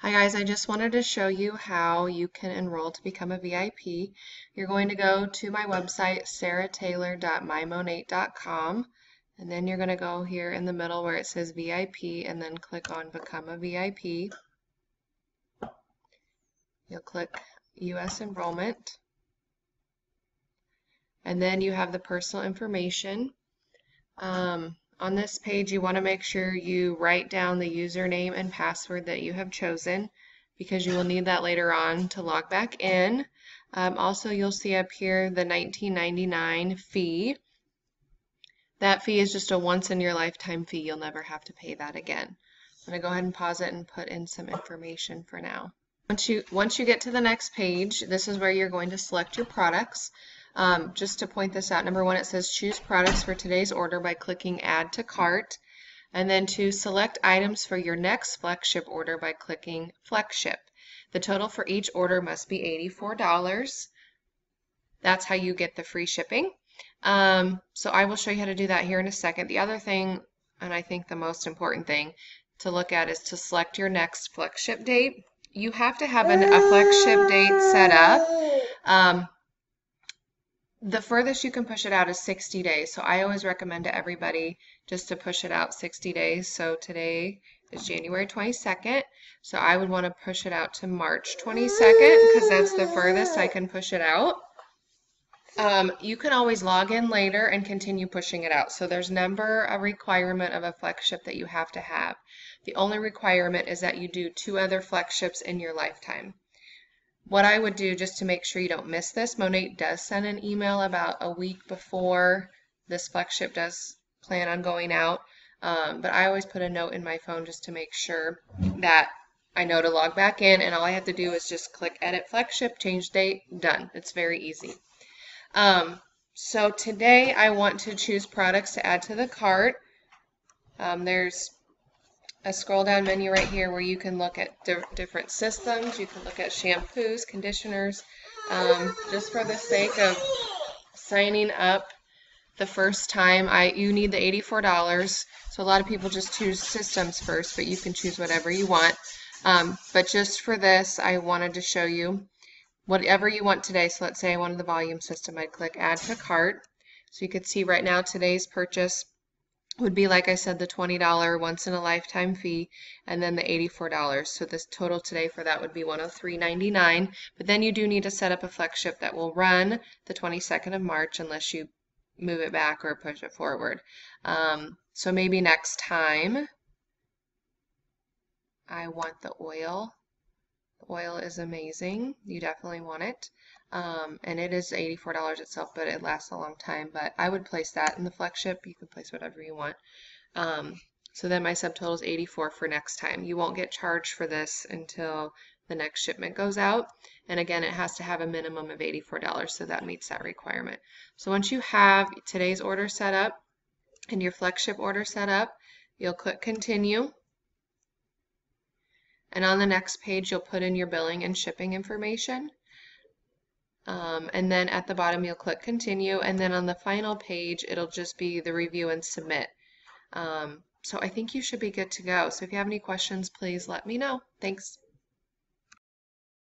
Hi guys, I just wanted to show you how you can enroll to become a VIP. You're going to go to my website, sarahtaylor.mymonate.com, and then you're going to go here in the middle where it says VIP and then click on Become a VIP. You'll click US Enrollment, and then you have the personal information. On this page, you want to make sure you write down the username and password that you have chosen because you will need that later on to log back in. Also, you'll see up here the $19.99 fee. That fee is just a once in your lifetime fee. You'll never have to pay that again. I'm going to go ahead and pause it and put in some information for now. Once you get to the next page, this is where you're going to select your products. Just to point this out, number one, it says choose products for today's order by clicking add to cart, and then to select items for your next FlexShip order by clicking FlexShip. The total for each order must be $84. That's how you get the free shipping. So I will show you how to do that here in a second. The other thing, and I think the most important thing to look at, is to select your next FlexShip date. You have to have a FlexShip date set up. The furthest you can push it out is 60 days. So I always recommend to everybody just to push it out 60 days. So today is January 22nd. So I would want to push it out to March 22nd because that's the furthest I can push it out. You can always log in later and continue pushing it out. So there's never a requirement of a FlexShip that you have to have. The only requirement is that you do 2 other FlexShips in your lifetime. What I would do just to make sure you don't miss this, Monate does send an email about a week before this FlexShip does plan on going out, but I always put a note in my phone just to make sure that I know to log back in, and all I have to do is just click Edit FlexShip, change date, done. It's very easy. So today I want to choose products to add to the cart. There's a scroll down menu right here where you can look at different systems. You can look at shampoos, conditioners. Just for the sake of signing up the first time, you need the $84. So a lot of people just choose systems first, but you can choose whatever you want. But just for this, I wanted to show you whatever you want today. So let's say I wanted the volume system. I'd click Add to Cart. So you could see right now today's purchase would be, like I said, the $20 once in a lifetime fee, and then the $84. So this total today for that would be $103.99. But then you do need to set up a FlexShip that will run the 22nd of March unless you move it back or push it forward. So maybe next time I want the oil. The oil is amazing. You definitely want it. And it is $84 itself, but it lasts a long time. But I would place that in the FlexShip. You can place whatever you want. So then my subtotal is $84 for next time. You won't get charged for this until the next shipment goes out. And again, it has to have a minimum of $84, so that meets that requirement. So once you have today's order set up and your FlexShip order set up, you'll click Continue. And on the next page, you'll put in your billing and shipping information. And then at the bottom, you'll click Continue. And then on the final page, it'll just be the review and submit. So I think you should be good to go. So if you have any questions, please let me know. Thanks.